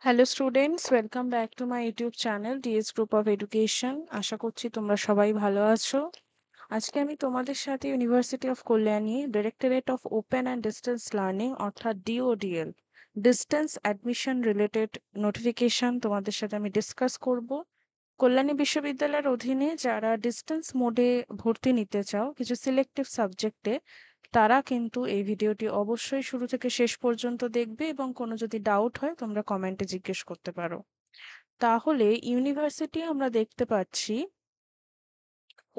Hello students, welcome back to my YouTube channel DS group of education. আশা করছি তোমরা সবাই ভালো আছো। আজকে আমি তোমাদের সাথে university of Kalyani directorate of open and distance learning অর্থাৎ DODL distance admission related notification তোমাদের সাথে আমি ডিসকাস করব। কল্যাণী বিশ্ববিদ্যালয়ের অধীনে যারা ডিস্টেন্স মোডে ভর্তি নিতে চাও কিছু সিলেক্টিভ সাবজেক্টে, তারা কিন্তু এই ভিডিওটি অবশ্যই শুরু থেকে শেষ পর্যন্ত দেখবে এবং কোনো যদি ডাউট হয় তোমরা কমেন্টে জিজ্ঞেস করতে পারো। তাহলে ইউনিভার্সিটি আমরা দেখতে পাচ্ছি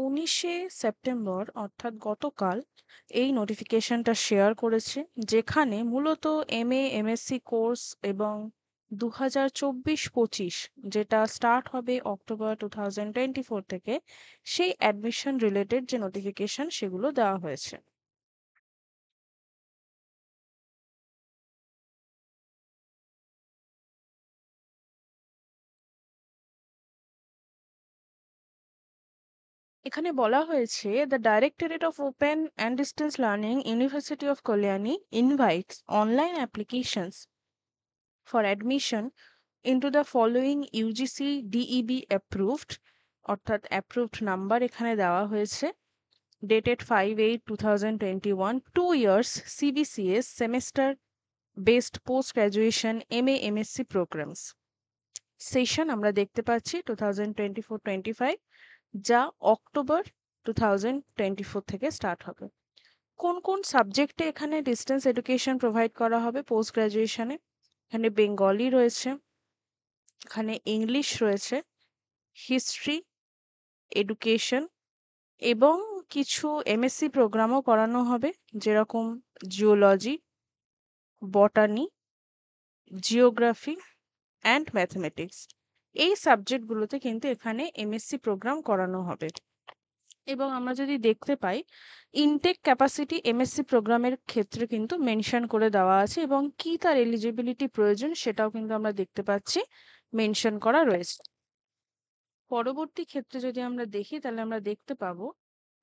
19শে সেপ্টেম্বর অর্থাৎ গতকাল এই নোটিফিকেশনটা শেয়ার করেছে, যেখানে মূলত এমএ এমএসসি কোর্স এবং 2024-25 যেটা স্টার্ট হবে অক্টোবর 2024 থেকে, সেই অ্যাডমিশন রিলেটেড যে নোটিফিকেশন সেগুলো দেওয়া হয়েছে। এখানে বলা হয়েছে, the directorate of open and distance learning university of Kalyani invites online applications for admission into the following UGC DEB approved, অর্থাৎ অ্যাপ্রুভড নাম্বার এখানে দেওয়া হয়েছে, dated 5/8/2021, 2 years CBCS semester based post graduation MA MSc programs session আমরা দেখতে পাচ্ছি 2024-25, যা October 2024 থেকে start হবে। কোন কোন সাবজেক্টে এখানে ডিস্টেন্স এডুকেশন প্রোভাইড করা হবে পোস্ট গ্রাজুয়েশনে? এখানে বেঙ্গলি রয়েছে, এখানে ইংলিশ রয়েছে, হিস্ট্রি, এডুকেশন এবং কিছু এমএসসি প্রোগ্রামও করানো হবে, যেরকম geology, botany, geography and mathematics. এই সাবজেক্টগুলোতে কিন্তু এখানে এমএসসি প্রোগ্রাম করানো হবে। এবং আমরা যদি দেখতে পাই, ইনটেক ক্যাপাসিটি এমএসসি প্রোগ্রামের ক্ষেত্রে কিন্তু মেনশন করে দেওয়া আছে এবং কি তার এলিজিবিলিটি প্রয়োজন সেটাও কিন্তু আমরা দেখতে পাচ্ছি মেনশন করা রয়েছে। পরবর্তী ক্ষেত্রে যদি আমরা দেখি তাহলে আমরা দেখতে পাবো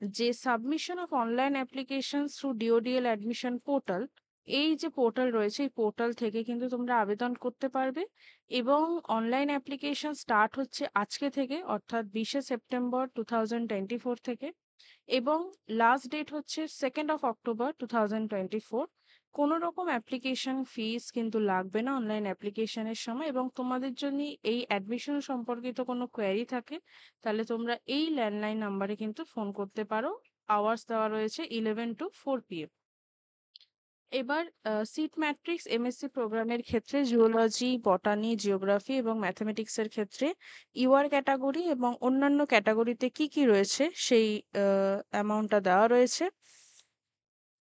যে submission of online application through DODL admission portal, এই যে পোর্টাল রয়েছে এই পোর্টাল থেকে কিন্তু তোমরা আবেদন করতে পারবে এবং অনলাইন অ্যাপ্লিকেশন স্টার্ট হচ্ছে আজকে থেকে অর্থাৎ 20শে সেপ্টেম্বর 2024 থেকে এবং লাস্ট ডেট হচ্ছে 2 অক্টোবর 2024। কোনো রকম অ্যাপ্লিকেশন ফিস কিন্তু লাগবে না অনলাইন অ্যাপ্লিকেশনের সময়। এবং তোমাদের যদি এই অ্যাডমিশন সম্পর্কিত কোনো কোয়েরি থাকে তাহলে তোমরা এই ল্যান্ডলাইন নাম্বারে কিন্তু ফোন করতে পারো। আওয়ার্স দেওয়া রয়েছে 11 to 4 PM। এবার সিট ম্যাট্রিক্স এমএসসি প্রোগ্রামের ক্ষেত্রে জুওলজি, বটানি, জিওগ্রাফি এবং ম্যাথমেটিক্সের ক্ষেত্রে ইউআর ক্যাটাগরি এবং অন্যান্য ক্যাটাগরিতে কি কি রয়েছে সেই অ্যামাউন্টটা দেওয়া রয়েছে।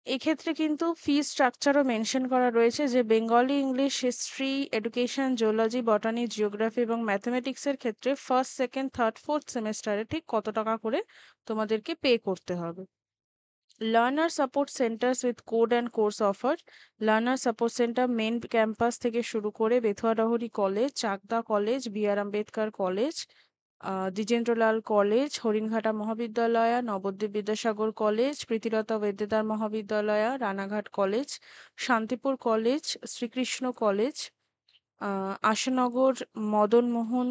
এক্ষেত্রে কিন্তু ফি স্ট্রাকচারও মেনশন করা রয়েছে, যে Bengali, English, history, education, geology, botany, geography এবং ম্যাথমেটিক্সের ক্ষেত্রে ফার্স্ট, সেকেন্ড, থার্ড, ফোর্থ সেমেস্টারে ঠিক কত টাকা করে তোমাদেরকে পে করতে হবে। Learner support centres with code and course offer, learner support centre main campus থেকে শুরু করে Bethuadahari college, Chakdah college, B R. Ambedkar college, Dwijendralal college, Haringhata Mahavidyalaya, Nabadwip Vidyasagar college, Pritilata Waddedar Mahavidyalaya, Ranaghat college, Shantipur college, Srikrishna college, Ashanagar Madanmohan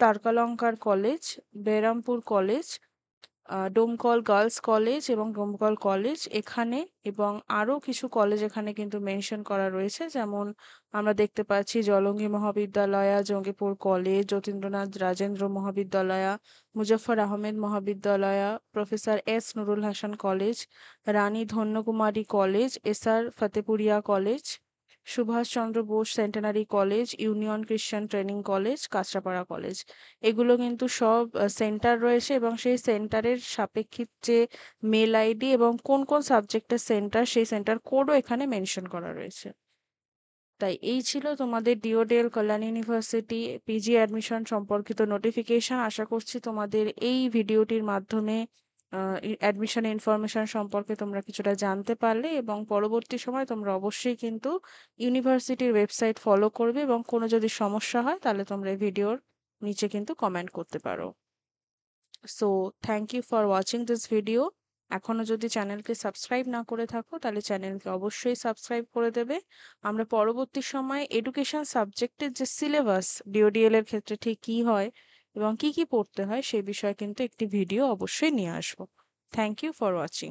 Tarkalankar college, Berhampur college, Domkal girls college এবং ডোমকল কলেজ এখানে, এবং আরও কিছু কলেজ এখানে কিন্তু মেনশন করা রয়েছে, যেমন আমরা দেখতে পাচ্ছি জলঙ্গি মহাবিদ্যালয়, জঙ্গিপুর কলেজ, যতীন্দ্রনাথ রাজেন্দ্র মহাবিদ্যালয়, মুজফ্ফর আহমেদ মহাবিদ্যালয়, professor S Nurul Hasan college, Rani Dhanyakumari college, S R Fatepuria college, Subhashchandra Bose centenary college, union Christian training college, Kanchrapara college. এগুলো কিন্তু সব সেন্টার রয়েছে এবং সেই সেন্টারের সাপেক্ষিক যে মেল আইডি এবং কোন কোন সাবজেক্টের সেন্টার সেই সেন্টার কোডও এখানে মেনশন করা রয়েছে। তাই এই ছিল তোমাদের ডিওডেল কল্যাণী ইউনিভার্সিটি পিজি অ্যাডমিশন সম্পর্কিত নোটিফিকেশন। আশা করছি তোমাদের এই ভিডিওটির মাধ্যমে অ্যাডমিশন ইনফরমেশন সম্পর্কে তোমরা কিছুটা জানতে পারলে এবং পরবর্তী সময় তোমরা অবশ্যই কিন্তু ইউনিভার্সিটির ওয়েবসাইট ফলো করবে এবং কোনো যদি সমস্যা হয় তাহলে তোমরা এই ভিডিওর নিচে কিন্তু কমেন্ট করতে পারো। So thank you for watching this video এখনো যদি চ্যানেলকে সাবস্ক্রাইব না করে থাকো তাহলে চ্যানেলকে অবশ্যই সাবস্ক্রাইব করে দেবে। আমরা পরবর্তী সময়ে এডুকেশন সাবজেক্টের যে সিলেবাস ডিওডিএল এর ক্ষেত্রে ঠিক কী হয় এবং কি কি পড়তে হয় সেই বিষয়ে কিন্তু একটি ভিডিও অবশ্যই নিয়ে আসবো। Thank you for watching.